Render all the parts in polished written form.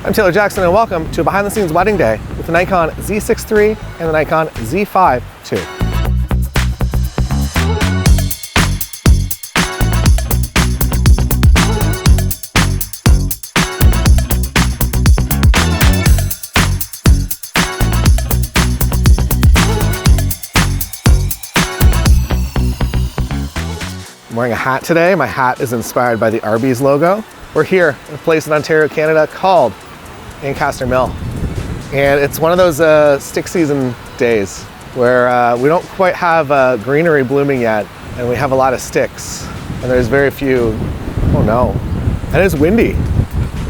I'm Taylor Jackson and welcome to a behind the scenes wedding day with the Nikon Z6iii and the Nikon Z5 II. I'm wearing a hat today. My hat is inspired by the Arby's logo. We're here in a place in Ontario, Canada called Ancaster Mill. And it's one of those stick season days where we don't quite have greenery blooming yet, and we have a lot of sticks. And there's very few, oh no. And it's windy.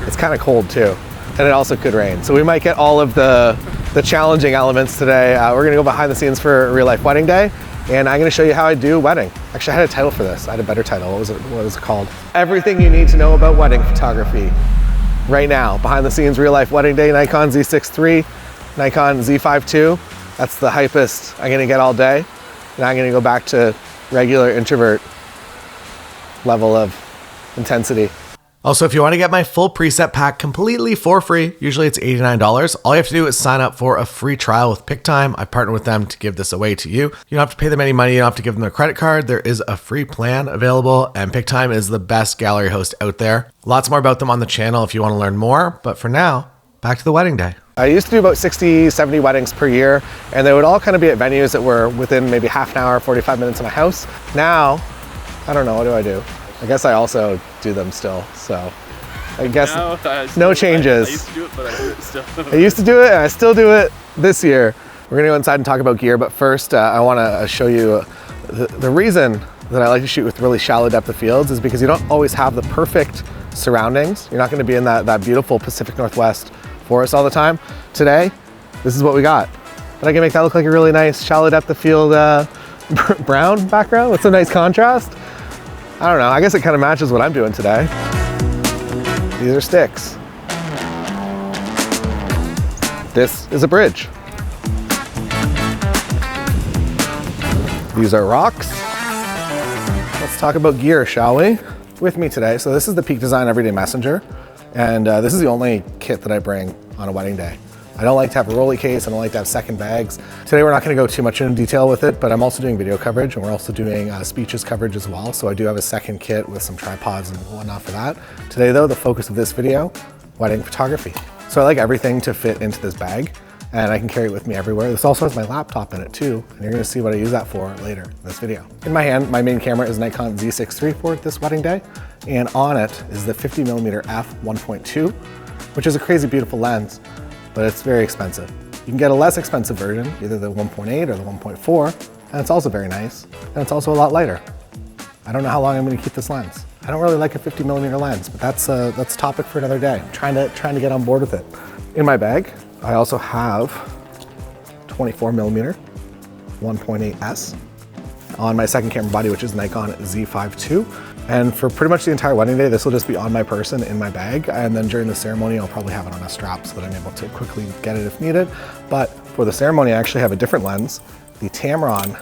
It's kind of cold too. And it also could rain. So we might get all of the challenging elements today. We're gonna go behind the scenes for a real life wedding day. And I'm gonna show you how I do wedding. Actually, I had a title for this. I had a better title. What was it called? Everything you need to know about wedding photography. Right now, behind the scenes, real life wedding day, Nikon Z6iii, Nikon Z5 II. That's the hypest I'm gonna get all day. And I'm gonna go back to regular introvert level of intensity. Also, if you want to get my full preset pack completely for free, usually it's $89. All you have to do is sign up for a free trial with PickTime. I partner with them to give this away to you. You don't have to pay them any money. You don't have to give them a credit card. There is a free plan available, and PickTime is the best gallery host out there. Lots more about them on the channel if you want to learn more. But for now, back to the wedding day. I used to do about 60, 70 weddings per year, and they would all kind of be at venues that were within maybe half an hour, 45 minutes of my house. Now, I don't know, what do I do? I guess I also do them still, so I guess no changes. I used to do it, but I do it still. I used to do it, and I still do it this year. We're gonna go inside and talk about gear, but first I wanna show you the reason that I like to shoot with really shallow depth of fields is because you don't always have the perfect surroundings. You're not gonna be in that beautiful Pacific Northwest forest all the time. Today, this is what we got. But I can make that look like a really nice shallow depth of field brown background with some nice contrast. I don't know, I guess it kind of matches what I'm doing today. These are sticks. This is a bridge. These are rocks. Let's talk about gear, shall we? With me today, so this is the Peak Design Everyday Messenger, and this is the only kit that I bring on a wedding day. I don't like to have a rolly case, I don't like to have second bags. Today we're not gonna go too much into detail with it, but I'm also doing video coverage and we're also doing speeches coverage as well. So I do have a second kit with some tripods and whatnot for that. Today though, the focus of this video, wedding photography. So I like everything to fit into this bag and I can carry it with me everywhere. This also has my laptop in it too, and you're gonna see what I use that for later in this video. In my hand, my main camera is Nikon Z6iii for this wedding day, and on it is the 50mm f1.2, which is a crazy beautiful lens, but it's very expensive. You can get a less expensive version, either the 1.8 or the 1.4, and it's also very nice, and it's also a lot lighter. I don't know how long I'm gonna keep this lens. I don't really like a 50mm lens, but that's a topic for another day. I'm trying to get on board with it. In my bag, I also have 24mm 1.8S on my second camera body, which is Nikon Z5 II. And for pretty much the entire wedding day, this will just be on my person in my bag. And then during the ceremony, I'll probably have it on a strap so that I'm able to quickly get it if needed. But for the ceremony, I actually have a different lens, the Tamron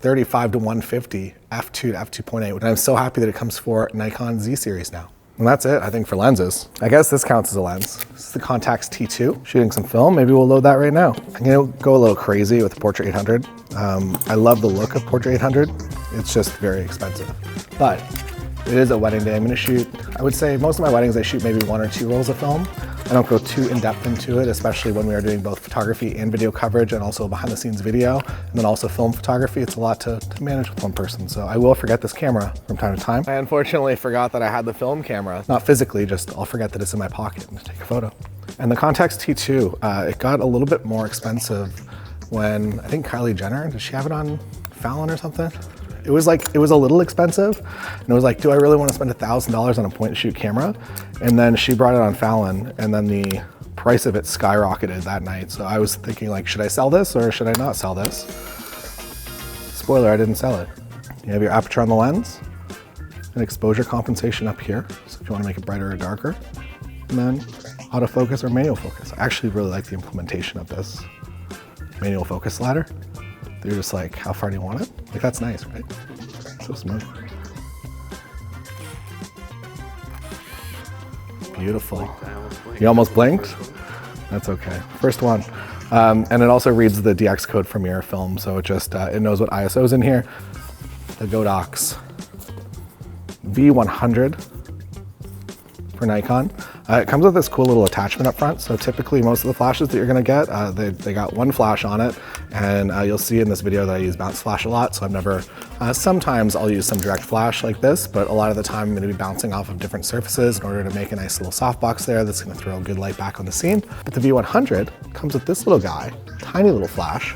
35-150 f2 to f2.8. And I'm so happy that it comes for Nikon Z series now. And that's it, I think, for lenses. I guess this counts as a lens. This is the Contax T2, shooting some film. Maybe we'll load that right now. I'm gonna go a little crazy with the Portra 800. I love the look of Portra 800. It's just very expensive. But it is a wedding day. I'm gonna shoot, I would say most of my weddings I shoot maybe 1 or 2 rolls of film. I don't go too in depth into it, especially when we are doing both photography and video coverage and also behind the scenes video, and then also film photography. It's a lot to manage with one person. So I will forget this camera from time to time. I unfortunately forgot that I had the film camera. Not physically, just I'll forget that it's in my pocket and take a photo. And the Contax T2, it got a little bit more expensive when, I think Kylie Jenner, did she have it on Fallon or something? It was a little expensive, and it was like, do I really want to spend $1,000 on a point and shoot camera? And then she brought it on Fallon, and then the price of it skyrocketed that night. So I was thinking, like, should I sell this or should I not sell this? Spoiler, I didn't sell it. You have your aperture on the lens, and exposure compensation up here, so if you want to make it brighter or darker, and then autofocus or manual focus. I actually really like the implementation of this manual focus slider. They're just like, how far do you want it? Like, that's nice, right? So smooth. Beautiful. I almost blinked. You almost blinked? That's okay. First one. And it also reads the DX code from your film, so it just it knows what ISO is in here. The Godox V100 for Nikon. It comes with this cool little attachment up front. So typically most of the flashes that you're gonna get, they got one flash on it, and you'll see in this video that I use bounce flash a lot. So I've never, sometimes I'll use some direct flash like this, but a lot of the time I'm gonna be bouncing off of different surfaces in order to make a nice little softbox there that's gonna throw good light back on the scene. But the V100 comes with this little guy, tiny little flash,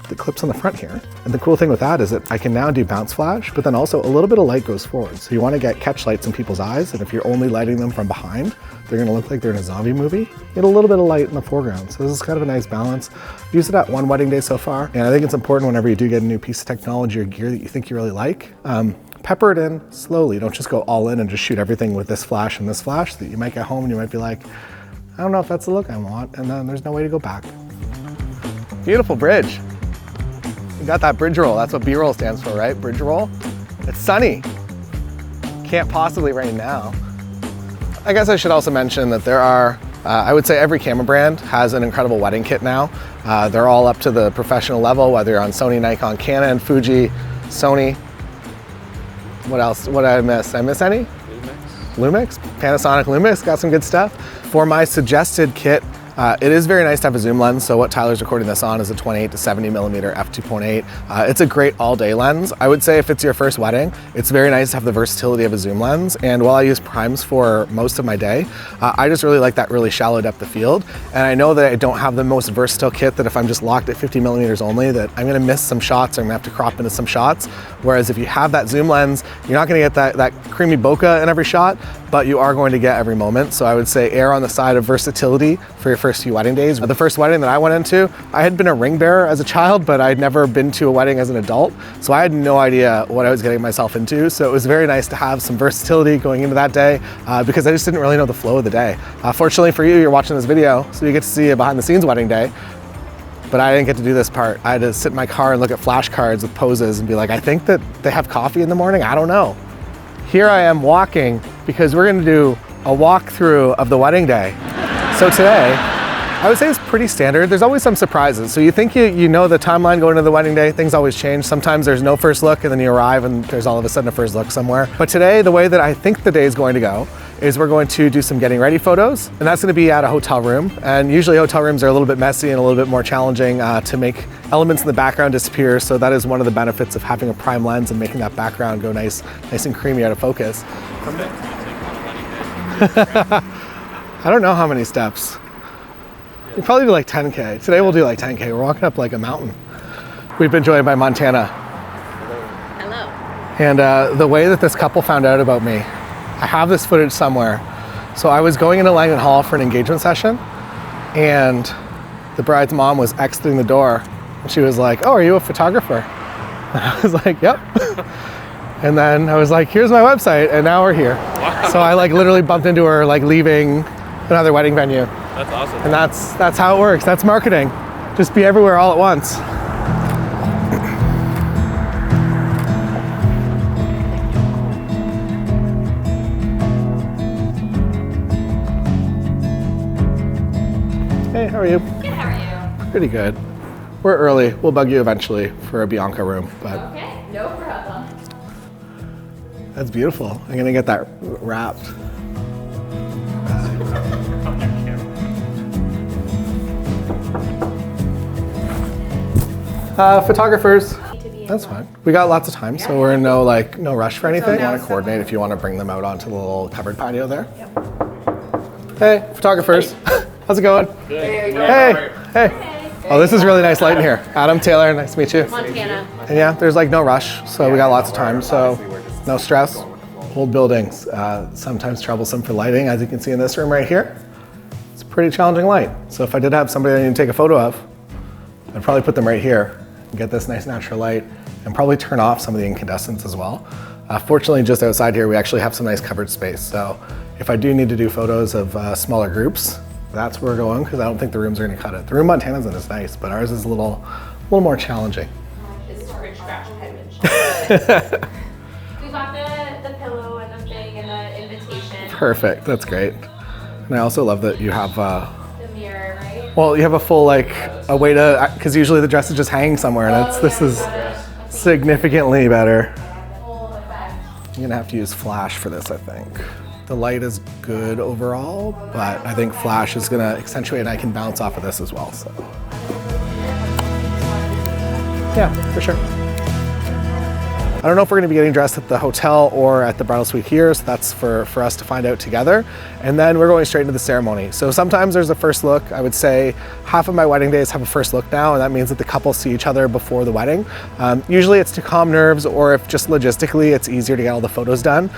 that clips on the front here. And the cool thing with that is that I can now do bounce flash, but then also a little bit of light goes forward. So you want to get catch lights in people's eyes, and if you're only lighting them from behind, they're going to look like they're in a zombie movie. Get a little bit of light in the foreground. So this is kind of a nice balance. I've used it at one wedding day so far, and I think it's important whenever you do get a new piece of technology or gear that you think you really like, pepper it in slowly. Don't just go all in and just shoot everything with this flash and this flash that you might get home and you might be like, I don't know if that's the look I want, and then there's no way to go back. Beautiful bridge. You got that bridge roll. That's what B-roll stands for, right? Bridge roll. It's sunny. Can't possibly rain now. I guess I should also mention that there are, I would say every camera brand has an incredible wedding kit now. They're all up to the professional level, whether you're on Sony, Nikon, Canon, Fuji, Sony. What else? What did I miss? Did I miss any? Lumix. Panasonic Lumix, got some good stuff. For my suggested kit, it is very nice to have a zoom lens. So what Tyler's recording this on is a 28 to 70 millimeter f2.8. It's a great all day lens. I would say if it's your first wedding, it's very nice to have the versatility of a zoom lens. And while I use primes for most of my day, I just really like that really shallow depth of field. And I know that I don't have the most versatile kit, that if I'm just locked at 50 millimeters only, that I'm gonna miss some shots or I'm gonna have to crop into some shots. Whereas if you have that zoom lens, you're not gonna get that creamy bokeh in every shot, but you are going to get every moment. So I would say err on the side of versatility for your first few wedding days. The first wedding that I went into, I had been a ring bearer as a child, but I'd never been to a wedding as an adult. So I had no idea what I was getting myself into. So it was very nice to have some versatility going into that day because I just didn't really know the flow of the day. Fortunately for you, you're watching this video, so you get to see a behind the scenes wedding day. But I didn't get to do this part. I had to sit in my car and look at flashcards with poses and be like, I think that they have coffee in the morning. I don't know. Here I am walking because we're gonna do a walkthrough of the wedding day. So today, I would say it's pretty standard. There's always some surprises. So you think you know the timeline going into the wedding day, things always change. Sometimes there's no first look and then you arrive and there's all of a sudden a first look somewhere. But today, the way that I think the day is going to go is we're going to do some getting ready photos, and that's gonna be at a hotel room. And usually hotel rooms are a little bit messy and a little bit more challenging to make elements in the background disappear. So that is one of the benefits of having a prime lens and making that background go nice and creamy out of focus. I don't know how many steps. We'll probably do like 10K. Today we'll do like 10K. We're walking up like a mountain. We've been joined by Montana. Hello. And the way that this couple found out about me, I have this footage somewhere. So I was going into Langdon Hall for an engagement session, and the bride's mom was exiting the door, and she was like, "Oh, are you a photographer?" And I was like, "Yep." And then I was like, "Here's my website," and now we're here. Wow. So I like literally bumped into her like leaving another wedding venue. That's awesome. And that's how it works. That's marketing. Just be everywhere all at once. Hey, how are you? Good, how are you? Pretty good. We're early. We'll bug you eventually for a Bianca room, but Okay, no problem. that's beautiful. I'm gonna get that wrapped. Photographers. That's fine. We got lots of time, so we're in no rush for anything. You want to coordinate if you want to bring them out onto the little covered patio there. Yep. Hey, photographers. Hey. How's it going? Good. Hey. Oh, this is really nice light in here. Adam, Taylor, nice to meet you. Montana. And yeah, there's like no rush, so we got lots of time, so no stress. Old buildings, sometimes troublesome for lighting, as you can see in this room right here. It's a pretty challenging light. So if I did have somebody I need to take a photo of, I'd probably put them right here and get this nice natural light and probably turn off some of the incandescents as well. Fortunately, just outside here, we actually have some nice covered space. So if I do need to do photos of smaller groups, that's where we're going, because I don't think the rooms are gonna cut it. The room Montana's in is nice, but ours is a little more challenging. This is where scratch head windshield. We got the pillow and the thing and the invitation. Perfect, that's great. And I also love that you have, The mirror, right? well, you have a full, like, a way to, because usually the dress is just hanging somewhere, and this is significantly better. Full effect. I'm gonna have to use flash for this, I think. The light is good overall, but I think flash is gonna accentuate, and I can bounce off of this as well, so. Yeah, for sure. I don't know if we're gonna be getting dressed at the hotel or at the bridal suite here, so that's for us to find out together. And then we're going straight into the ceremony. So sometimes there's a first look. I would say half of my wedding days have a first look now, and that means that the couple see each other before the wedding. Usually it's to calm nerves, or if just logistically it's easier to get all the photos done,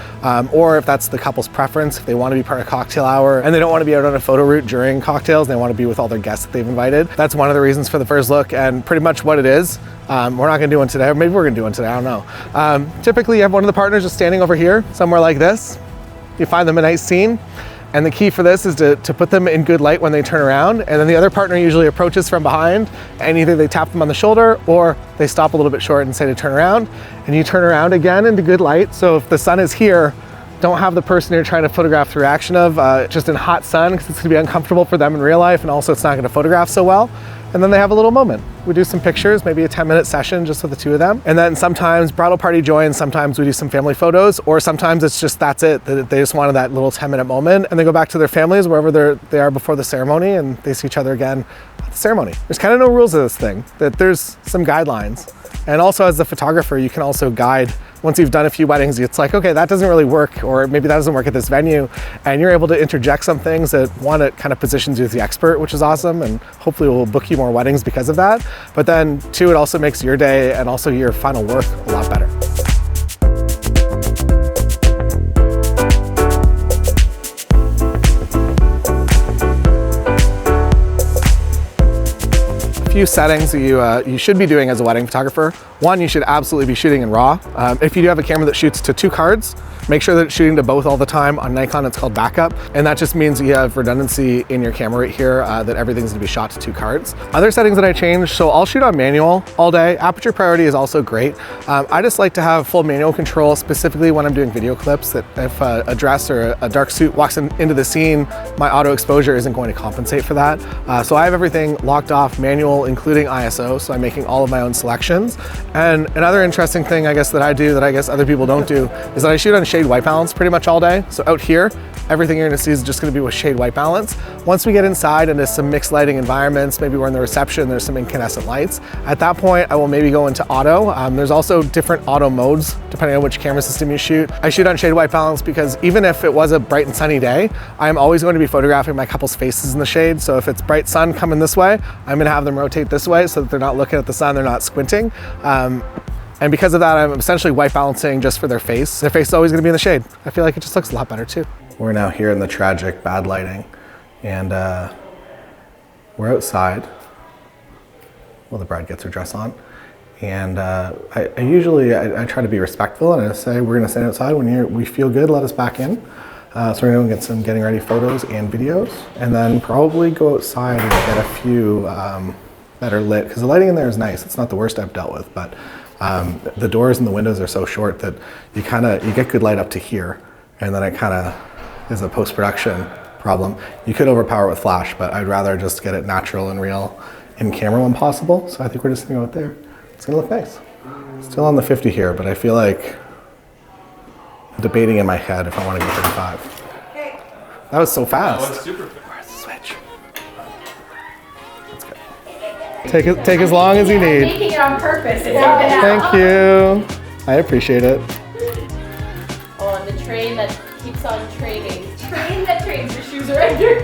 or if that's the couple's preference, if they wanna be part of cocktail hour and they don't wanna be out on a photo route during cocktails, and they wanna be with all their guests that they've invited. That's one of the reasons for the first look, and pretty much what it is. We're not gonna do one today, or maybe we're gonna do one today, I don't know. Typically you have one of the partners just standing over here, somewhere like this. You find them a nice scene, and the key for this is to put them in good light when they turn around, and then the other partner usually approaches from behind, and either they tap them on the shoulder or they stop a little bit short and say to turn around, and you turn around again into good light. So if the sun is here, don't have the person you're trying to photograph the reaction of just in hot sun, because it's gonna be uncomfortable for them in real life, and also it's not gonna photograph so well. And then they have a little moment. We do some pictures, maybe a 10-minute session just with the two of them. And then sometimes bridal party joins, sometimes we do some family photos, or sometimes it's just that's it. They just wanted that little 10-minute moment, and they go back to their families wherever they are before the ceremony, and they see each other again at the ceremony. There's kind of no rules of this thing, that there's some guidelines. And also as the photographer, you can also guide. Once you've done a few weddings, it's like, okay, that doesn't really work, or maybe that doesn't work at this venue. And you're able to interject some things that, one, it kind of positions you as the expert, which is awesome. And hopefully we'll book you more weddings because of that. But then two, it also makes your day and also your final work a lot better. Few settings that you should be doing as a wedding photographer. One, you should absolutely be shooting in RAW. If you do have a camera that shoots to 2 cards, make sure that it's shooting to both all the time. On Nikon, it's called backup. And that just means you have redundancy in your camera right here, that everything's gonna be shot to 2 cards. Other settings that I changed, so I'll shoot on manual all day. Aperture priority is also great. I just like to have full manual control, specifically when I'm doing video clips, that if a dress or a dark suit walks into the scene, my auto exposure isn't going to compensate for that. So I have everything locked off manual, including ISO, so I'm making all of my own selections. And another interesting thing I guess that I do that I guess other people don't do is that I shoot on shade white balance pretty much all day. So out here, everything you're gonna see is just gonna be with shade white balance. Once we get inside into some mixed lighting environments, maybe we're in the reception, there's some incandescent lights. At that point, I will maybe go into auto. There's also different auto modes depending on which camera system you shoot. I shoot on shade white balance because even if it was a bright and sunny day, I'm always going to be photographing my couple's faces in the shade. So if it's bright sun coming this way, I'm gonna have them rotate this way so that they're not looking at the sun, they're not squinting. And because of that, I'm essentially white balancing just for their face. Their face is always gonna be in the shade. I feel like it just looks a lot better too. We're now here in the tragic bad lighting, and we're outside while the bride gets her dress on. And I usually try to be respectful, and I say, we're gonna stand outside when we feel good, let us back in. So we're gonna get some getting ready photos and videos, and then probably go outside and get a few better lit, because the lighting in there is nice. It's not the worst I've dealt with, but the doors and the windows are so short that you get good light up to here, and then it kind of is a post-production problem. You could overpower it with flash, but I'd rather just get it natural and real in camera when possible. So I think we're just gonna go out there. It's gonna look nice. Still on the 50 here, but I feel like I'm debating in my head if I want to go 35. Okay. That was so fast. That was super fast. Where's the switch? That's good. Take as long as you I'm need. making it on purpose. It's not gonna Thank you. I appreciate it. Oh, and the train that keeps on training. Train that trains. Your shoes are under.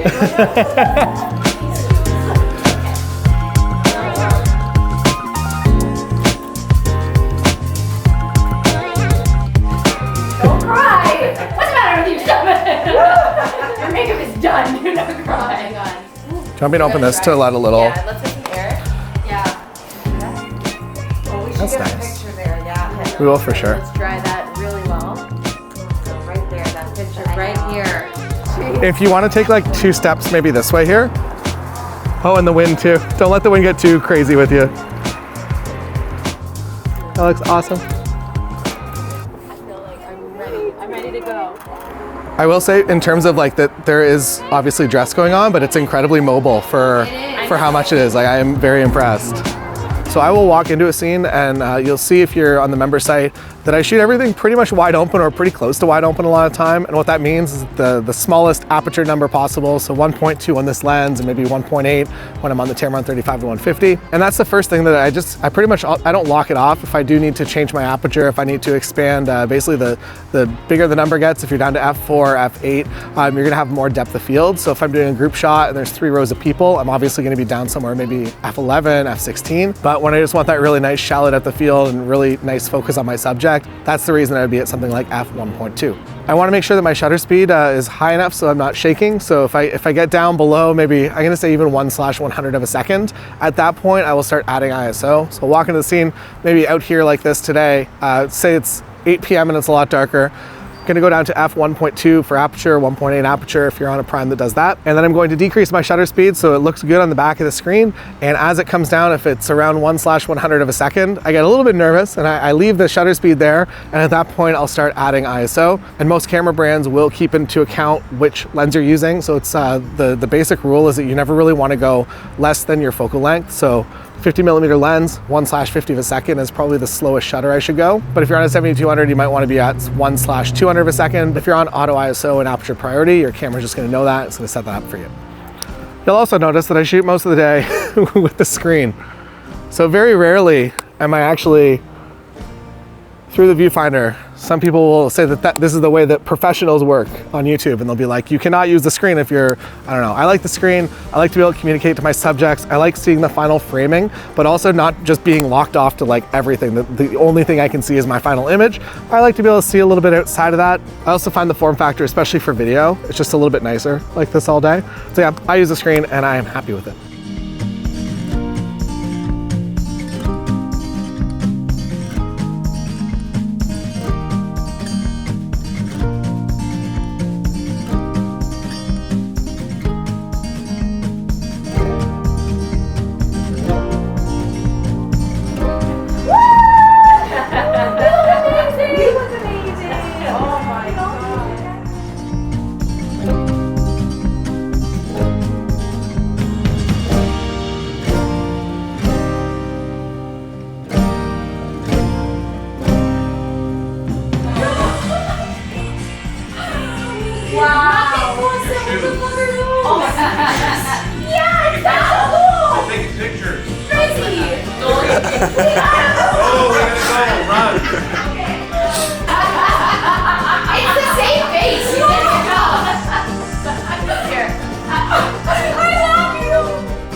Don't cry. What's the matter with you, Summer? Your makeup is done. You're not crying. Hang on. Do you want me to open this to let a little? Yeah, let's get some air. Yeah. Oh, we should That's get a nice. picture there, yeah. We will for sure. Let's dry that really well. So right there, that picture I right know. here. If you want to take like 2 steps maybe this way here. Oh, and the wind too. Don't let the wind get too crazy with you. That looks awesome. I feel like I'm ready. I'm ready to go. I will say in terms of like that there is obviously dress going on, but it's incredibly mobile for how much it is. Like I am very impressed. So I will walk into a scene and you'll see if you're on the member site that I shoot everything pretty much wide open or pretty close to wide open a lot of time. And what that means is the smallest aperture number possible. So 1.2 on this lens and maybe 1.8 when I'm on the Tamron 35 to 150. And that's the first thing that I pretty much, I don't lock it off. If I do need to change my aperture, if I need to expand, basically the bigger the number gets, if you're down to f4, f8, you're gonna have more depth of field. So if I'm doing a group shot and there's 3 rows of people, I'm obviously gonna be down somewhere maybe f11, f16. But when I just want that really nice shallow depth of field and really nice focus on my subject, that's the reason I'd be at something like f1.2. I want to make sure that my shutter speed is high enough so I'm not shaking. So if I get down below maybe, I'm gonna say even 1/100 of a second, at that point I will start adding ISO. So I'll walk into the scene, maybe out here like this today, say it's 8 p.m. and it's a lot darker. Gonna go down to f1.2 for aperture, 1.8 aperture if you're on a prime that does that. And then I'm going to decrease my shutter speed so it looks good on the back of the screen. And as it comes down, if it's around 1/100 of a second, I get a little bit nervous and I leave the shutter speed there. And at that point, I'll start adding ISO. And most camera brands will keep into account which lens you're using. So it's the basic rule is that you never really wanna go less than your focal length. So 50mm lens, 1/50 of a second is probably the slowest shutter I should go. But if you're on a 7200, you might want to be at 1/200 of a second. If you're on auto ISO and aperture priority, your camera's just going to know that. It's going to set that up for you. You'll also notice that I shoot most of the day with the screen. So very rarely am I actually through the viewfinder. Some people will say that this is the way that professionals work on YouTube, and they'll be like, you cannot use the screen if you're, I don't know. I like the screen. I like to be able to communicate to my subjects. I like seeing the final framing, but also not just being locked off to like everything. The only thing I can see is my final image. I like to be able to see a little bit outside of that. I also find the form factor, especially for video, it's just a little bit nicer like this all day. So yeah, I use the screen and I am happy with it.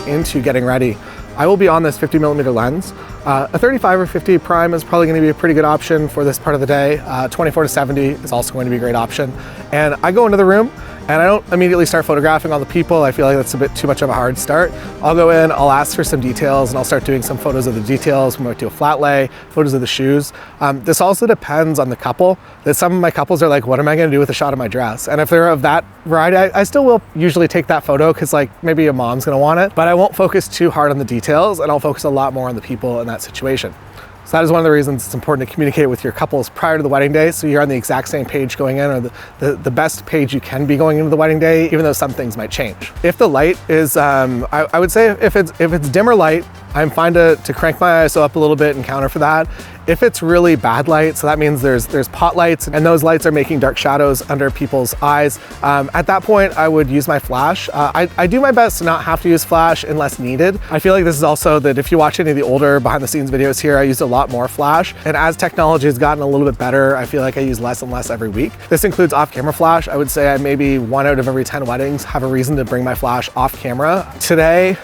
Into getting ready, I will be on this 50mm lens. A 35 or 50 prime is probably going to be a pretty good option for this part of the day. 24 to 70 is also going to be a great option. And I go into the room and I don't immediately start photographing all the people. I feel like that's a bit too much of a hard start. I'll go in, I'll ask for some details, and I'll start doing some photos of the details. We might do a flat lay, photos of the shoes. This also depends on the couple. That some of my couples are like, what am I gonna do with a shot of my dress? And if they're of that variety, I still will usually take that photo because like maybe a mom's gonna want it, but I won't focus too hard on the details and I'll focus a lot more on the people in that situation. So that is one of the reasons it's important to communicate with your couples prior to the wedding day so you're on the exact same page going in, or the best page you can be going into the wedding day, even though some things might change. If the light is, I would say if it's dimmer light, I'm fine to crank my ISO up a little bit and counter for that. If it's really bad light, so that means there's pot lights and those lights are making dark shadows under people's eyes, at that point I would use my flash. I do my best to not have to use flash unless needed. I feel like this is also that if you watch any of the older behind the scenes videos here, I used a lot more flash. And as technology has gotten a little bit better, I feel like I use less and less every week. This includes off-camera flash. I would say I maybe 1 out of every 10 weddings have a reason to bring my flash off camera. Today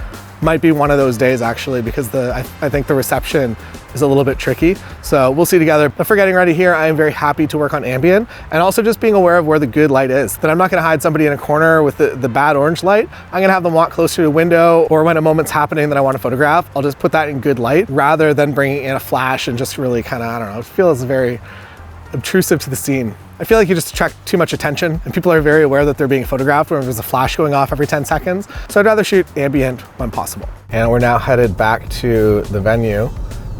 might be one of those days actually, because I think the reception is a little bit tricky. So we'll see together. But for getting ready here, I am very happy to work on ambient and also just being aware of where the good light is. That I'm not gonna hide somebody in a corner with the bad orange light. I'm gonna have them walk closer to a window, or when a moment's happening that I wanna photograph, I'll just put that in good light rather than bringing in a flash and just really kind of, I don't know, it feels very obtrusive to the scene. I feel like you just attract too much attention and people are very aware that they're being photographed when there's a flash going off every 10 seconds. So I'd rather shoot ambient when possible. And we're now headed back to the venue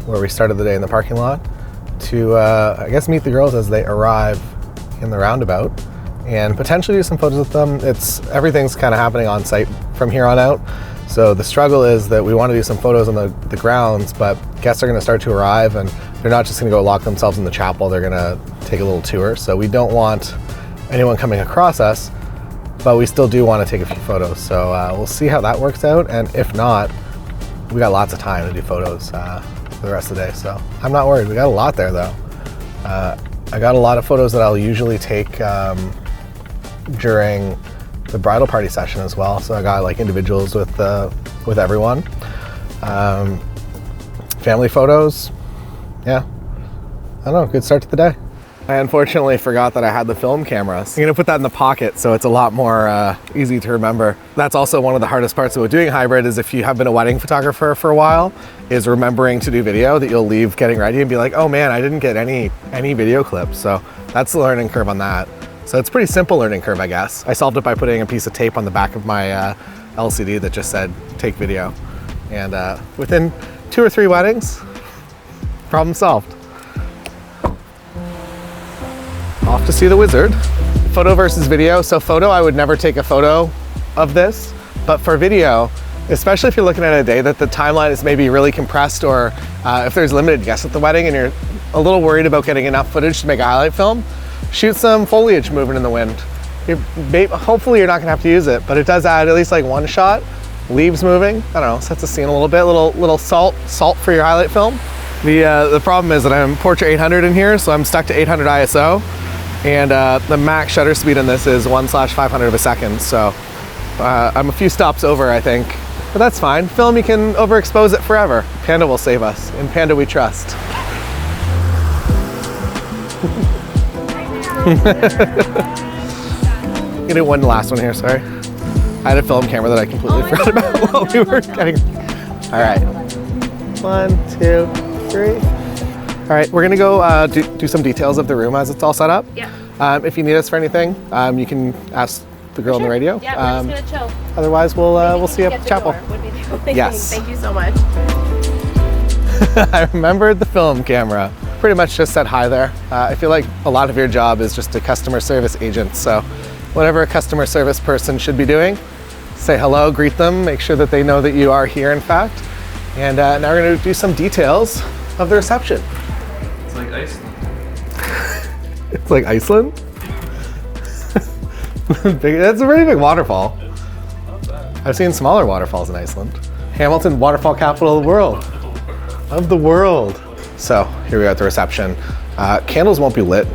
where we started the day in the parking lot to, I guess, meet the girls as they arrive in the roundabout. and potentially do some photos with them. Everything's kind of happening on site from here on out. So the struggle is that we want to do some photos on the grounds, but guests are going to start to arrive and they're not just going to go lock themselves in the chapel, they're going to take a little tour. So we don't want anyone coming across us, but we still do want to take a few photos. So we'll see how that works out. And if not, we got lots of time to do photos for the rest of the day. So I'm not worried. We got a lot there though. I got a lot of photos that I'll usually take during the bridal party session as well. So I got like individuals with everyone. Family photos. Yeah. I don't know, good start to the day. I unfortunately forgot that I had the film cameras. I'm gonna put that in the pocket so it's a lot more easy to remember. That's also one of the hardest parts about doing hybrid, is if you have been a wedding photographer for a while, is remembering to do video, that you'll leave getting ready and be like, oh man, I didn't get any video clips. So that's the learning curve on that. So it's a pretty simple learning curve, I guess. I solved it by putting a piece of tape on the back of my LCD that just said, take video. And within 2 or 3 weddings, problem solved. Off to see the wizard. Photo versus video. So photo, I would never take a photo of this, but for video, especially if you're looking at a day that the timeline is maybe really compressed, or if there's limited guests at the wedding and you're a little worried about getting enough footage to make a highlight film, shoot some foliage moving in the wind. Hopefully you're not gonna have to use it, but it does add at least like one shot. Leaves moving, I don't know, sets the scene a little bit, little salt for your highlight film. The problem is that I'm Portrait 800 in here, so I'm stuck to 800 ISO. And the max shutter speed in this is 1/500 of a second. So I'm a few stops over, I think, but that's fine. Film, you can overexpose it forever. Panda will save us. In Panda we trust. I'm gonna do one last one here, sorry. I had a film camera that I completely forgot about while we were getting. All right, 1, 2, 3. All right, we're gonna go do some details of the room as it's all set up. Yeah. If you need us for anything, you can ask the girl on the radio. Yeah, we're just gonna chill. Otherwise, we'll see you at the chapel. Would be the only Yes. thing. Thank you so much. I remembered the film camera. Pretty much just said hi there. I feel like a lot of your job is just a customer service agent. So whatever a customer service person should be doing, say hello, greet them, make sure that they know that you are here in fact. And now we're gonna do some details of the reception. It's like Iceland. It's like Iceland? That's a very big waterfall. I've seen smaller waterfalls in Iceland. Hamilton, waterfall capital of the world. Of the world. So here we are at the reception. Candles won't be lit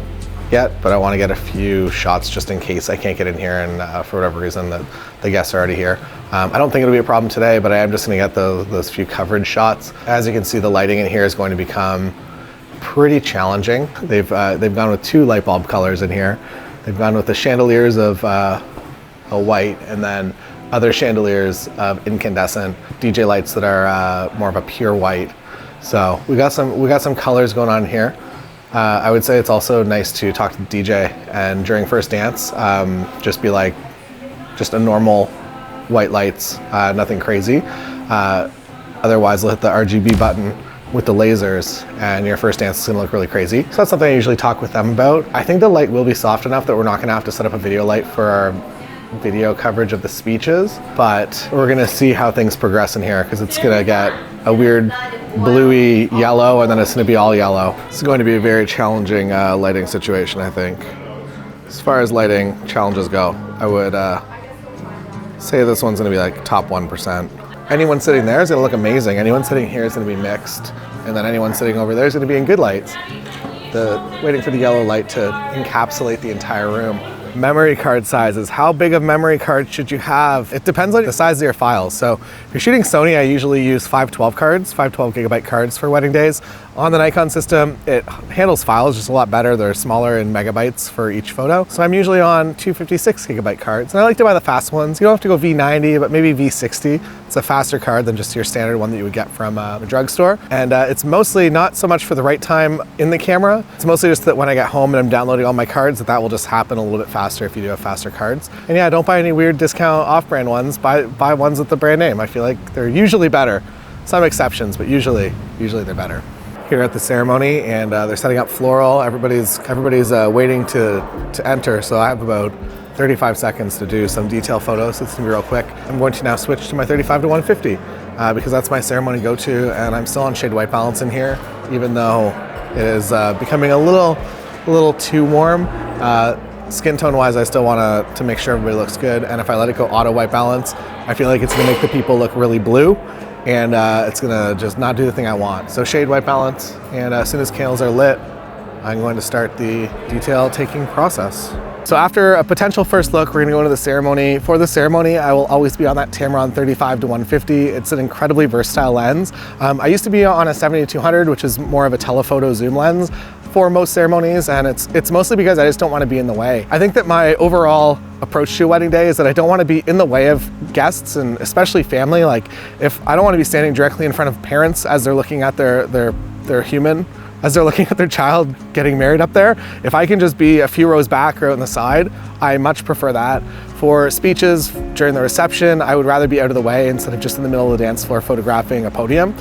yet, but I want to get a few shots just in case I can't get in here and for whatever reason that the guests are already here. I don't think it'll be a problem today, but I am just going to get those few coverage shots. As you can see, the lighting in here is going to become pretty challenging. They've gone with 2 light bulb colors in here. They've gone with the chandeliers of a white, and then other chandeliers of incandescent DJ lights that are more of a pure white. So we got some colors going on here. I would say it's also nice to talk to the DJ and during first dance, just be like, just a normal white lights, nothing crazy. Otherwise, they'll hit the RGB button with the lasers and your first dance is gonna look really crazy. So that's something I usually talk with them about. I think the light will be soft enough that we're not gonna have to set up a video light for our video coverage of the speeches, but we're gonna see how things progress in here because it's gonna get a weird bluey yellow and then it's gonna be all yellow. It's going to be a very challenging lighting situation, I think. As far as lighting challenges go, I would say this one's gonna be like top 1%. Anyone sitting there is gonna look amazing. Anyone sitting here is gonna be mixed. And then anyone sitting over there is gonna be in good lights. Waiting for the yellow light to encapsulate the entire room. Memory card sizes. How big of memory card should you have? It depends on the size of your files. So if you're shooting Sony, I usually use 512 cards, 512 gigabyte cards for wedding days. On the Nikon system, it handles files just a lot better. They're smaller in megabytes for each photo. So I'm usually on 256 gigabyte cards. And I like to buy the fast ones. You don't have to go V90, but maybe V60. It's a faster card than just your standard one that you would get from a drugstore. And it's mostly not so much for the right time in the camera. It's mostly just that when I get home and I'm downloading all my cards, that will just happen a little bit faster if you do have faster cards. And yeah, don't buy any weird discount off-brand ones. Buy ones with the brand name. I feel like they're usually better. Some exceptions, but usually they're better. here at the ceremony, and they're setting up floral. Everybody's waiting to enter, so I have about 35 seconds to do some detail photos. It's gonna be real quick. I'm going to now switch to my 35 to 150 because that's my ceremony go-to, and I'm still on shade white balance in here, even though it is becoming a little too warm. Skin tone wise, I still want to make sure everybody looks good, and if I let it go auto white balance, I feel like it's gonna make the people look really blue, and it's gonna just not do the thing I want. So shade white balance, and as soon as candles are lit, I'm going to start the detail taking process. So after a potential first look, we're gonna go into the ceremony. For the ceremony, I will always be on that Tamron 35 to 150. It's an incredibly versatile lens. I used to be on a 70-200, which is more of a telephoto zoom lens for most ceremonies, and it's mostly because I just don't want to be in the way. I think that my overall approach to a wedding day is that I don't want to be in the way of guests, and especially family. Like, if I don't want to be standing directly in front of parents as they're looking at their human, as they're looking at their child getting married up there. If I can just be a few rows back or out on the side, I much prefer that. For speeches during the reception, I would rather be out of the way instead of just in the middle of the dance floor photographing a podium.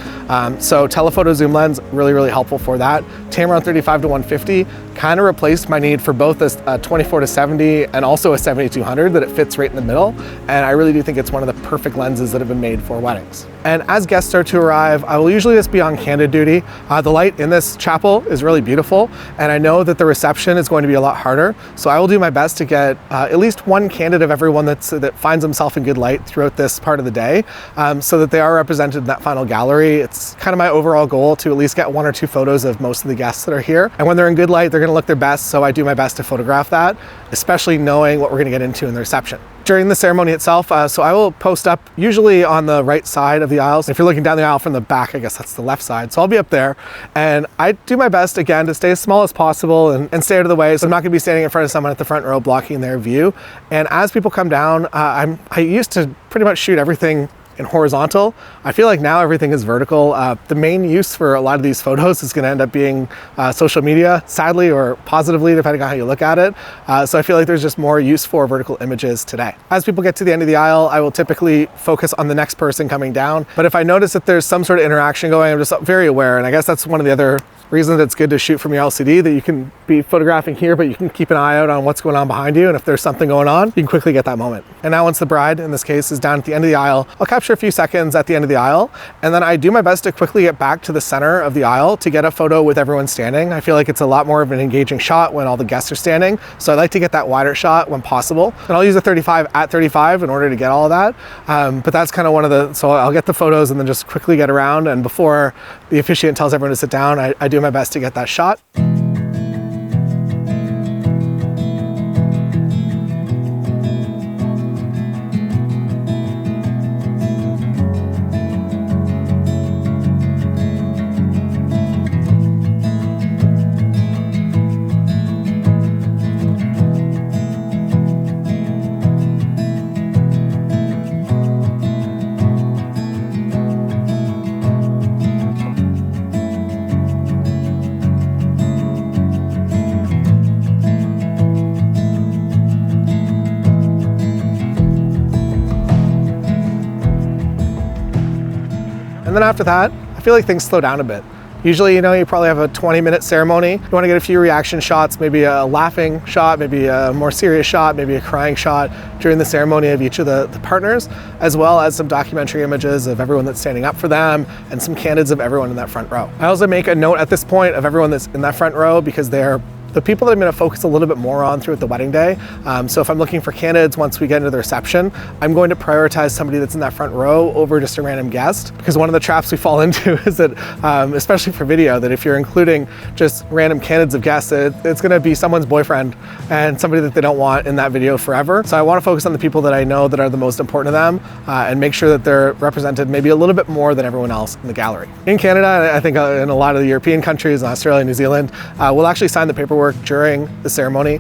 So telephoto zoom lens, really, really helpful for that. Tamron 35 to 150 kind of replaced my need for both a 24 to 70 and also a 70-200, that it fits right in the middle. And I really do think it's one of the perfect lenses that have been made for weddings. And as guests start to arrive, I will usually just be on candid duty. The light in this chapel is really beautiful, and I know that the reception is going to be a lot harder. So I will do my best to get at least one candid of everyone that finds himself in good light throughout this part of the day, so that they are represented in that final gallery. It's kind of my overall goal to at least get 1 or 2 photos of most of the guests that are here. And when they're in good light, they're gonna look their best, so I do my best to photograph that, especially knowing what we're gonna get into in the reception. During the ceremony itself, so I will post up usually on the right side of the aisles. If you're looking down the aisle from the back, I guess that's the left side. So I'll be up there, and I do my best, again, to stay as small as possible and stay out of the way. So I'm not gonna be standing in front of someone at the front row blocking their view. And as people come down, I used to pretty much shoot everything in horizontal. I feel like now everything is vertical. The main use for a lot of these photos is gonna end up being social media, sadly or positively, depending on how you look at it. So I feel like there's just more use for vertical images today. As people get to the end of the aisle, I will typically focus on the next person coming down. But if I notice that there's some sort of interaction going, I'm just very aware. And I guess that's one of the other reasons it's good to shoot from your LCD, that you can be photographing here, but you can keep an eye out on what's going on behind you. And if there's something going on, you can quickly get that moment. And now once the bride, in this case, is down at the end of the aisle, I'll capture a few seconds at the end of the aisle. And then I do my best to quickly get back to the center of the aisle to get a photo with everyone standing. I feel like it's a lot more of an engaging shot when all the guests are standing. So I like to get that wider shot when possible. And I'll use a 35 at 35 in order to get all of that. But that's kind of one of the, so I'll get the photos and then just quickly get around. And before the officiant tells everyone to sit down, I do my best to get that shot. And then after that, I feel like things slow down a bit. Usually, you probably have a 20-minute ceremony. You want to get a few reaction shots, maybe a laughing shot, maybe a more serious shot, maybe a crying shot during the ceremony of each of the partners, as well as some documentary images of everyone that's standing up for them and some candids of everyone in that front row. I also make a note at this point of everyone that's in that front row because they're the people that I'm going to focus a little bit more on throughout the wedding day. So if I'm looking for candidates once we get into the reception, I'm going to prioritize somebody that's in that front row over just a random guest, because one of the traps we fall into is that, especially for video, that if you're including just random candidates of guests, it's going to be someone's boyfriend and somebody that they don't want in that video forever. So I want to focus on the people that I know that are the most important to them and make sure that they're represented maybe a little bit more than everyone else in the gallery. In Canada, I think in a lot of the European countries, Australia, New Zealand, we'll actually sign the paperwork during the ceremony.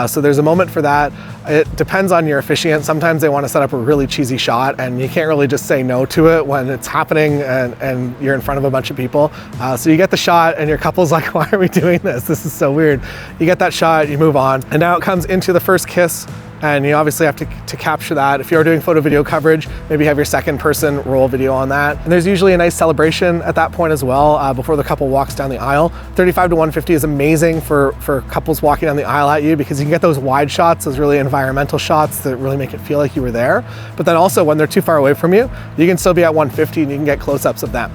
So there's a moment for that. It depends on your officiant. Sometimes they want to set up a really cheesy shot and you can't really just say no to it when it's happening and you're in front of a bunch of people. So you get the shot and your couple's like, why are we doing this? This is so weird. You get that shot, you move on. And now it comes into the first kiss And you obviously have to capture that. If you're doing photo video coverage, maybe have your second person roll video on that. And there's usually a nice celebration at that point as well, before the couple walks down the aisle. 35 to 150 is amazing for couples walking down the aisle at you, because you can get those wide shots, those really environmental shots that really make it feel like you were there. But then also when they're too far away from you, you can still be at 150 and you can get close-ups of them.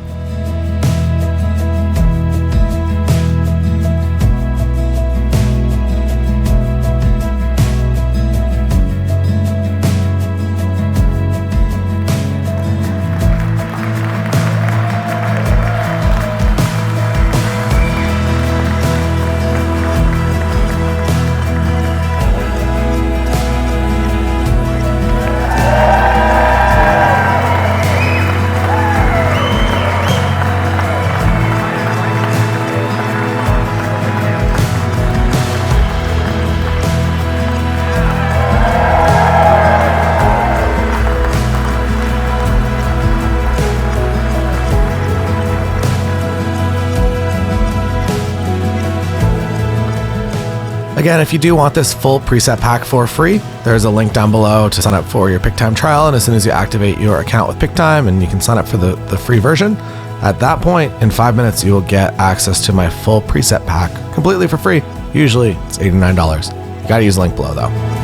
Again, if you do want this full preset pack for free, there's a link down below to sign up for your PicTime trial. And as soon as you activate your account with PicTime, and you can sign up for the free version, at that point, in 5 minutes, you will get access to my full preset pack completely for free. Usually it's $89. You gotta use the link below though.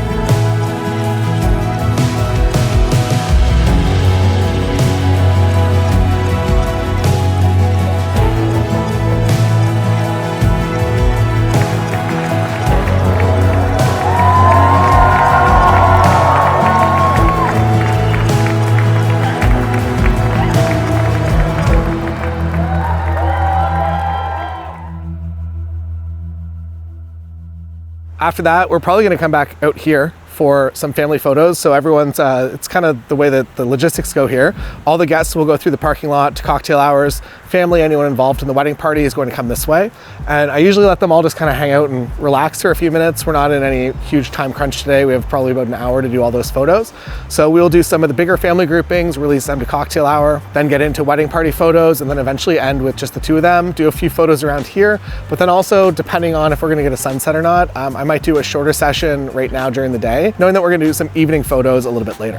After that, we're probably gonna come back out here for some family photos. So everyone's, it's kind of the way that the logistics go here. All the guests will go through the parking lot to cocktail hours. Family, anyone involved in the wedding party is going to come this way. And I usually let them all just kind of hang out and relax for a few minutes. We're not in any huge time crunch today. We have probably about an hour to do all those photos. So we'll do some of the bigger family groupings, release them to cocktail hour, then get into wedding party photos, and then eventually end with just the two of them, do a few photos around here. But then also, depending on if we're gonna get a sunset or not, I might do a shorter session right now during the day, knowing that we're gonna do some evening photos a little bit later.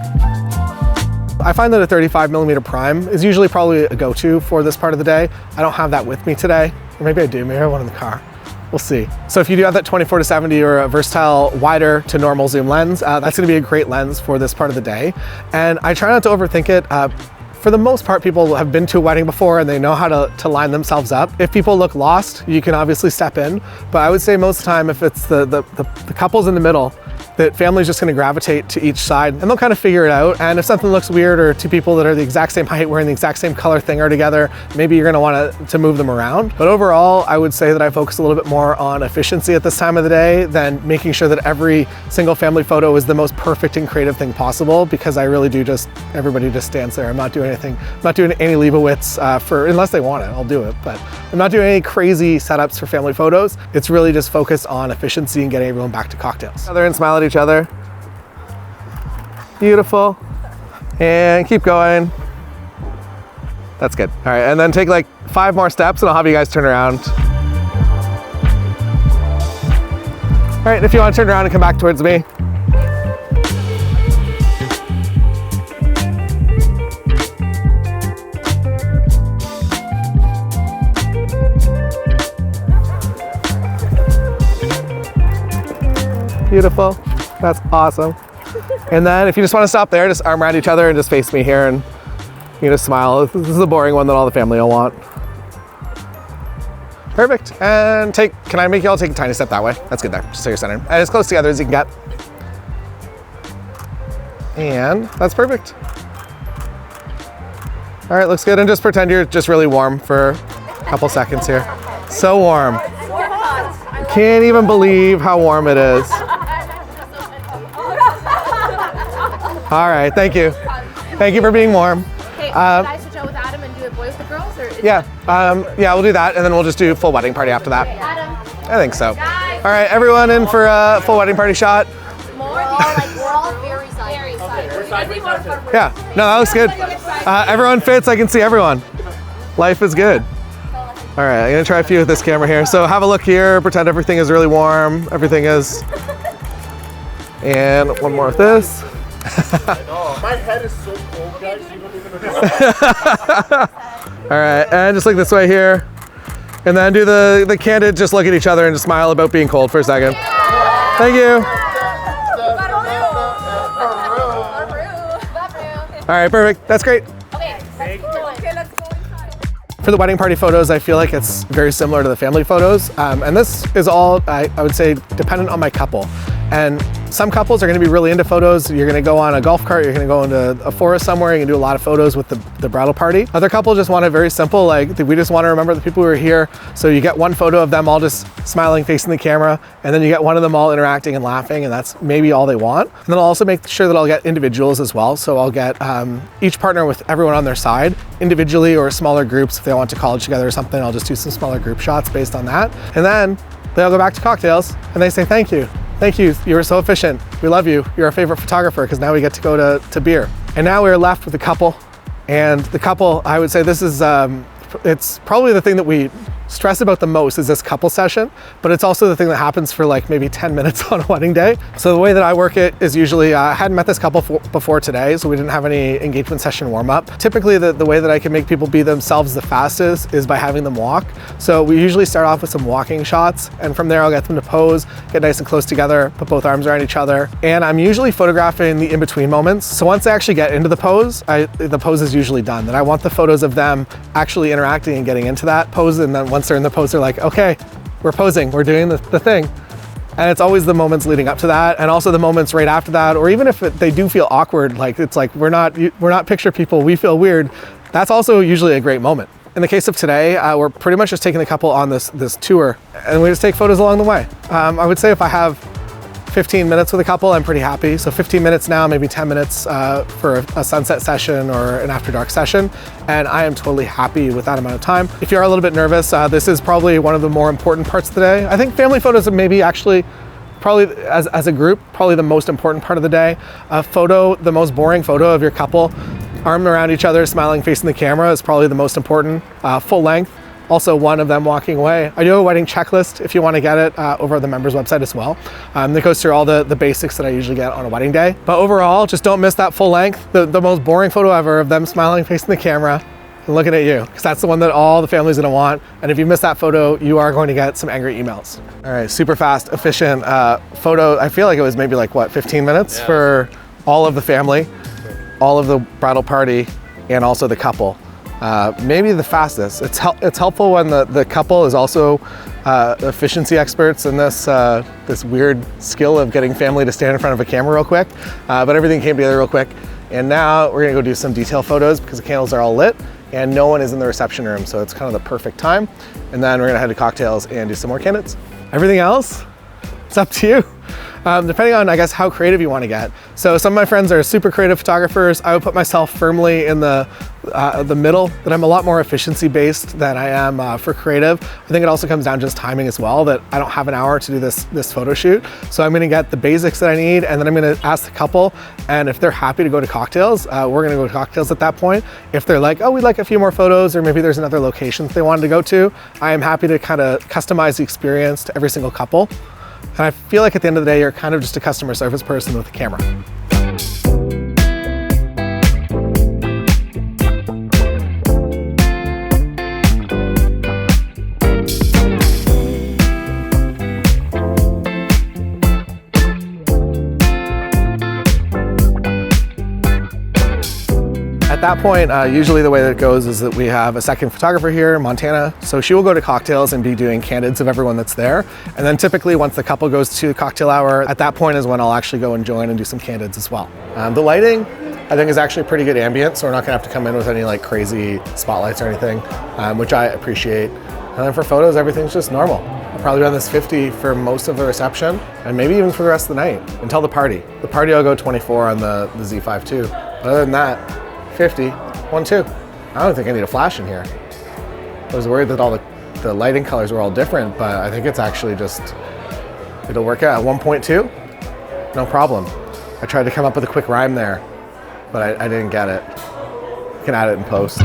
I find that a 35mm prime is usually probably a go-to for this part of the day. I don't have that with me today, or maybe I do, maybe I have one in the car. We'll see. So if you do have that 24-70 or a versatile wider to normal zoom lens, that's gonna be a great lens for this part of the day. And I try not to overthink it. For the most part, people have been to a wedding before and they know how to line themselves up. If people look lost, you can obviously step in. But I would say most of the time, if it's the couples in the middle, that family's just gonna gravitate to each side and they'll kind of figure it out. And if something looks weird, or two people that are the exact same height wearing the exact same color thing are together, maybe you're gonna want to move them around. But overall, I would say that I focus a little bit more on efficiency at this time of the day than making sure that every single family photo is the most perfect and creative thing possible, because I really do everybody just stands there. I'm not doing anything, I'm not doing any Leibowitz unless they want it, I'll do it. But I'm not doing any crazy setups for family photos. It's really just focused on efficiency and getting everyone back to cocktails. And smile at each other. Beautiful. And keep going. That's good. All right, and then take like 5 more steps and I'll have you guys turn around. All right, if you want to turn around and come back towards me. Beautiful. That's awesome. And then if you just want to stop there, just arm around each other and just face me here, and you can just smile. This is the boring one that all the family will want. Perfect. And can I make you all take a tiny step that way? That's good there, just so you're centered. And as close together as you can get. And that's perfect. All right, looks good. And just pretend you're just really warm for a couple seconds here. So warm. Can't even believe how warm it is. All right, thank you. Thank you for being warm. Okay, should I switch out with Adam and do it boy with the girls? Or yeah, we'll do that, and then we'll just do a full wedding party after that. Adam. I think so. Guys. All right, everyone in for a full wedding party shot. We're all very excited. Yeah, no, that looks good. Everyone fits, I can see everyone. Life is good. All right, I'm gonna try a few with this camera here. So have a look here, pretend everything is really warm. Everything is And one more of this. My head is so cold, guys. You don't even know. All right, and just look this way here. And then do the candid, just look at each other and just smile about being cold for a second. Thank you. All right, perfect. That's great. For the wedding party photos, I feel like it's very similar to the family photos. And this is all, I would say, dependent on my couple. And some couples are gonna be really into photos. You're gonna go on a golf cart, you're gonna go into a forest somewhere, you can do a lot of photos with the bridal party. Other couples just want it very simple, like we just wanna remember the people who are here. So you get one photo of them all just smiling, facing the camera, and then you get one of them all interacting and laughing, and that's maybe all they want. And then I'll also make sure that I'll get individuals as well. So I'll get each partner with everyone on their side, individually or smaller groups. If they want to college together or something, I'll just do some smaller group shots based on that. And then they'll go back to cocktails and they say, thank you. Thank you, you were so efficient. We love you. You're our favorite photographer, because now we get to go to beer. And now we're left with the couple. And the couple, I would say this is, it's probably the thing that we stress about the most is this couple session, but it's also the thing that happens for like maybe 10 minutes on a wedding day. So the way that I work it is usually, I hadn't met this couple before today, so we didn't have any engagement session warm up. Typically the way that I can make people be themselves the fastest is by having them walk. So we usually start off with some walking shots, and from there I'll get them to pose, get nice and close together, put both arms around each other. And I'm usually photographing the in-between moments. So once they actually get into the pose, the pose is usually done. Then I want the photos of them actually interacting and getting into that pose, and then once they're in the pose, they're like, okay, we're posing, we're doing the thing. And it's always the moments leading up to that, and also the moments right after that, or even if they do feel awkward, like it's like we're not picture people, we feel weird, that's also usually a great moment. In the case of today, we're pretty much just taking the couple on this tour, and we just take photos along the way. I would say if I have 15 minutes with a couple, I'm pretty happy. So 15 minutes now, maybe 10 minutes for a sunset session or an after dark session. And I am totally happy with that amount of time. If you are a little bit nervous, this is probably one of the more important parts of the day. I think family photos are maybe actually probably as a group, probably the most important part of the day. A photo, the most boring photo of your couple, arm around each other, smiling, facing the camera is probably the most important. Full length. Also one of them walking away. I do a wedding checklist if you want to get it over at the members website as well. That goes through all the basics that I usually get on a wedding day. But overall, just don't miss that full length. The most boring photo ever of them smiling, facing the camera and looking at you, because that's the one that all the family's gonna want. And if you miss that photo, you are going to get some angry emails. All right, super fast, efficient photo. I feel like it was maybe like what, 15 minutes for all of the family, all of the bridal party, and also the couple. Maybe the fastest. It's helpful when the couple is also efficiency experts in this weird skill of getting family to stand in front of a camera real quick. But everything came together real quick. And now we're gonna go do some detail photos because the candles are all lit and no one is in the reception room. So it's kind of the perfect time. And then we're gonna head to cocktails and do some more candidates. Everything else, it's up to you. Depending on, I guess, how creative you want to get. So some of my friends are super creative photographers. I would put myself firmly in the middle, that I'm a lot more efficiency based than I am for creative. I think it also comes down to just timing as well, that I don't have an hour to do this photo shoot. So I'm gonna get the basics that I need, and then I'm gonna ask the couple, and if they're happy to go to cocktails, we're gonna go to cocktails at that point. If they're like, oh, we'd like a few more photos, or maybe there's another location that they wanted to go to, I am happy to kind of customize the experience to every single couple. And I feel like at the end of the day, you're kind of just a customer service person with a camera. At that point, usually the way that it goes is that we have a second photographer here in Montana. So she will go to cocktails and be doing candids of everyone that's there. And then typically once the couple goes to cocktail hour, at that point is when I'll actually go and join and do some candids as well. The lighting, I think, is actually pretty good ambient, so we're not gonna have to come in with any like crazy spotlights or anything, which I appreciate. And then for photos, everything's just normal. I'll probably run this 50 for most of the reception, and maybe even for the rest of the night, until the party. The party I'll go 24 on the Z6iii too. But other than that, 50, 1.2. I don't think I need a flash in here. I was worried that all the lighting colors were all different, but I think it's actually just, it'll work out. 1.2, no problem. I tried to come up with a quick rhyme there, but I didn't get it. You can add it in post.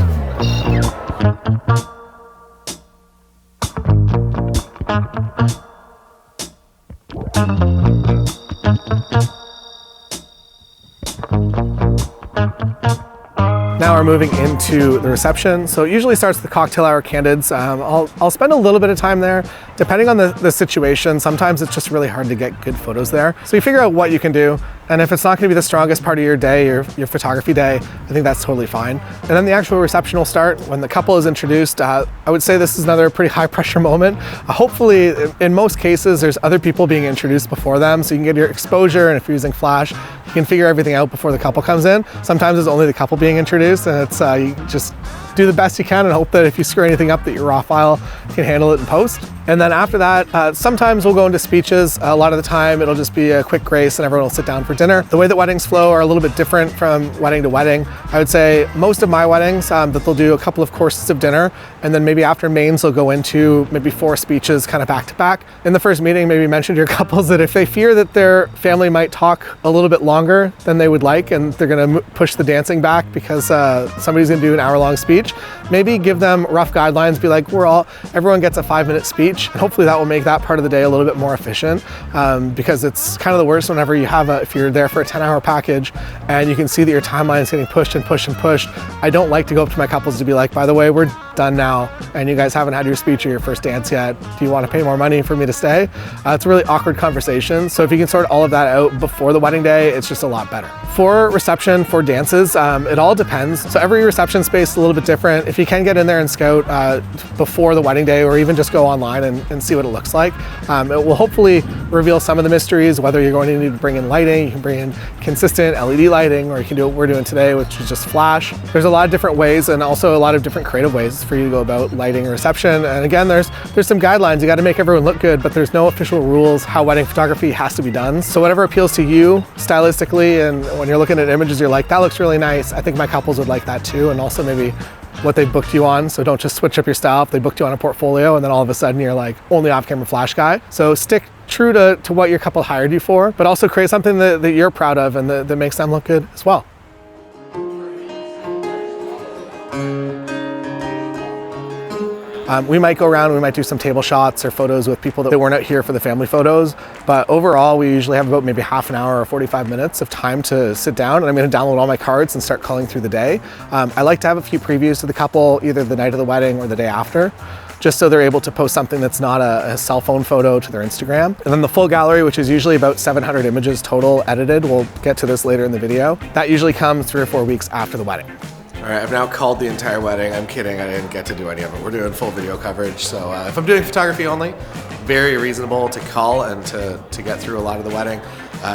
Now we're moving into the reception. So it usually starts with the cocktail hour candids. I'll spend a little bit of time there, depending on the situation. Sometimes it's just really hard to get good photos there. So you figure out what you can do. And if it's not going to be the strongest part of your day, your photography day, I think that's totally fine. And then the actual reception will start when the couple is introduced. I would say this is another pretty high pressure moment. Hopefully, in most cases, there's other people being introduced before them, so you can get your exposure, and if you're using flash, you can figure everything out before the couple comes in. Sometimes it's only the couple being introduced, and it's you just do the best you can and hope that if you screw anything up that your raw file can handle it in post. And then after that, sometimes we'll go into speeches. A lot of the time it'll just be a quick grace and everyone will sit down for dinner. The way that weddings flow are a little bit different from wedding to wedding. I would say most of my weddings that they'll do a couple of courses of dinner, and then maybe after mains they'll go into maybe 4 speeches kind of back to back. In the first meeting, maybe mention to your couples that if they fear that their family might talk a little bit longer than they would like and they're gonna push the dancing back because somebody's gonna do an hour-long speech, maybe give them rough guidelines, be like, everyone gets a 5-minute speech, and hopefully that will make that part of the day a little bit more efficient, because it's kind of the worst whenever you have if you're there for a 10-hour package and you can see that your timeline is getting pushed and pushed and pushed. I don't like to go up to my couples to be like, by the way, we're done now and you guys haven't had your speech or your first dance yet. Do you want to pay more money for me to stay? It's a really awkward conversation. So if you can sort all of that out before the wedding day, it's just a lot better. For reception, for dances, it all depends. So every reception space is a little bit different. If you can get in there and scout before the wedding day, or even just go online and see what it looks like, it will hopefully reveal some of the mysteries, whether you're going to need to bring in lighting, you can bring in consistent LED lighting, or you can do what we're doing today, which is just flash. There's a lot of different ways and also a lot of different creative ways for you to go about lighting a reception. And again, there's some guidelines. You got to make everyone look good, but there's no official rules how wedding photography has to be done. So whatever appeals to you stylistically, and when you're looking at images, you're like, that looks really nice. I think my couples would like that too. And also maybe what they booked you on. So don't just switch up your style. If they booked you on a portfolio and then all of a sudden you're like only off-camera flash guy. So stick true to what your couple hired you for, but also create something that you're proud of and that makes them look good as well. We might go around, we might do some table shots or photos with people that weren't out here for the family photos, but overall we usually have about maybe half an hour or 45 minutes of time to sit down, and I'm going to download all my cards and start culling through the day. I like to have a few previews to the couple either the night of the wedding or the day after, just so they're able to post something that's not a cell phone photo to their Instagram. And then the full gallery, which is usually about 700 images total edited, we'll get to this later in the video, that usually comes 3 or 4 weeks after the wedding. All right, I've now called the entire wedding. I'm kidding, I didn't get to do any of it. We're doing full video coverage, so if I'm doing photography only, very reasonable to call and to get through a lot of the wedding.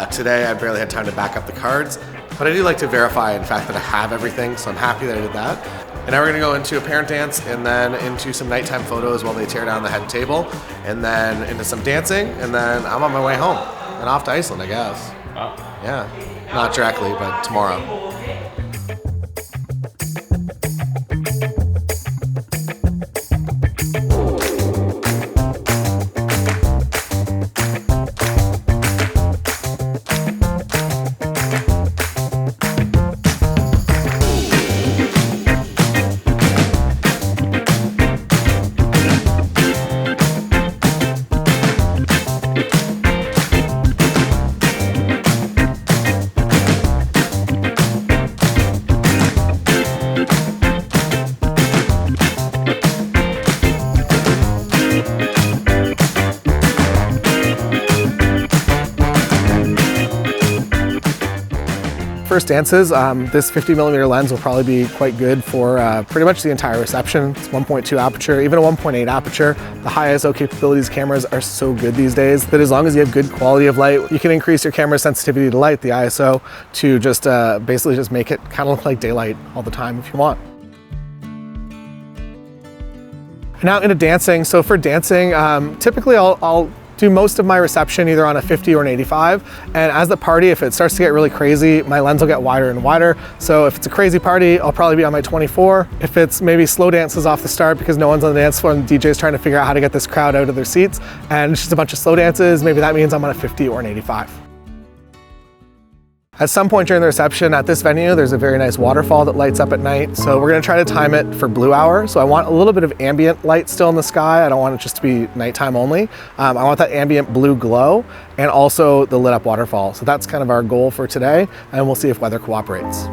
Today, I barely had time to back up the cards, but I do like to verify, in fact, that I have everything, so I'm happy that I did that. And now we're gonna go into a parent dance and then into some nighttime photos while they tear down the head table, and then into some dancing, and then I'm on my way home and off to Iceland, I guess. Wow. Yeah, not directly, but tomorrow. First dances, this 50mm lens will probably be quite good for pretty much the entire reception. It's 1.2 aperture, even a 1.8 aperture. The high ISO capabilities cameras are so good these days that as long as you have good quality of light, you can increase your camera's sensitivity to light, the ISO, to just basically just make it kind of look like daylight all the time if you want. Now into dancing. So for dancing, typically I'll do most of my reception either on a 50 or an 85. And as the party, if it starts to get really crazy, my lens will get wider and wider. So if it's a crazy party, I'll probably be on my 24. If it's maybe slow dances off the start because no one's on the dance floor and the DJ's trying to figure out how to get this crowd out of their seats, and it's just a bunch of slow dances, maybe that means I'm on a 50 or an 85. At some point during the reception at this venue, there's a very nice waterfall that lights up at night. So we're gonna try to time it for blue hour. So I want a little bit of ambient light still in the sky. I don't want it just to be nighttime only. I want that ambient blue glow and also the lit up waterfall. So that's kind of our goal for today, and we'll see if weather cooperates.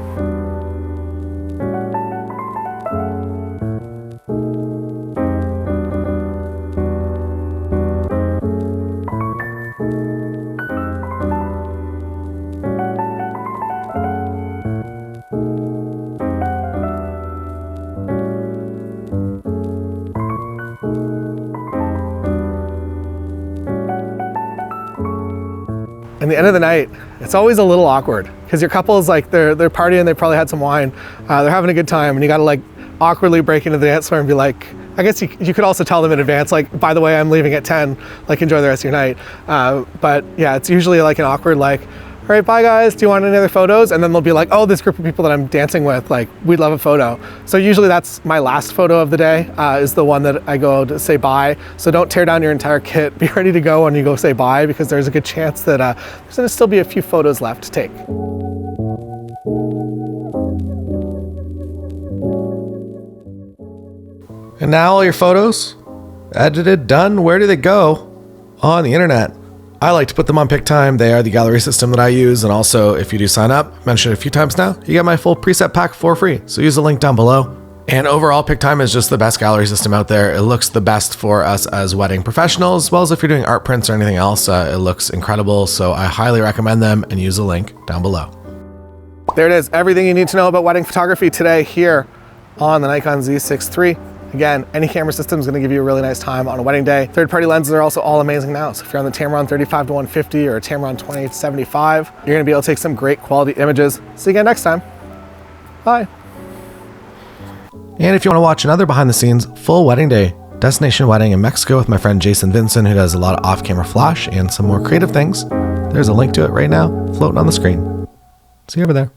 And the end of the night, it's always a little awkward because your couple is like, they're partying, they probably had some wine, they're having a good time, and you gotta like awkwardly break into the dance floor and be like, I guess you could also tell them in advance, like, by the way, I'm leaving at 10, like enjoy the rest of your night. But yeah, it's usually like an awkward like, all right, bye guys, do you want any other photos? And then they'll be like, oh, this group of people that I'm dancing with, like, we'd love a photo. So usually that's my last photo of the day, is the one that I go to say bye. So don't tear down your entire kit. Be ready to go when you go say bye, because there's a good chance that there's gonna still be a few photos left to take. And now all your photos, edited, done, where do they go? On the internet. I like to put them on PicTime. They are the gallery system that I use. And also, if you do sign up, mentioned it a few times now, you get my full preset pack for free. So use the link down below. And overall, PicTime is just the best gallery system out there. It looks the best for us as wedding professionals, as well as if you're doing art prints or anything else, it looks incredible. So I highly recommend them, and use the link down below. There it is, everything you need to know about wedding photography today here on the Nikon Z6iii. Again, any camera system is going to give you a really nice time on a wedding day. Third-party lenses are also all amazing now. So if you're on the Tamron 35-150 or a Tamron 28-75, you're going to be able to take some great quality images. See you again next time. Bye. And if you want to watch another behind the scenes full wedding day destination wedding in Mexico with my friend Jason Vincent, who does a lot of off-camera flash and some more creative things, there's a link to it right now floating on the screen. See you over there.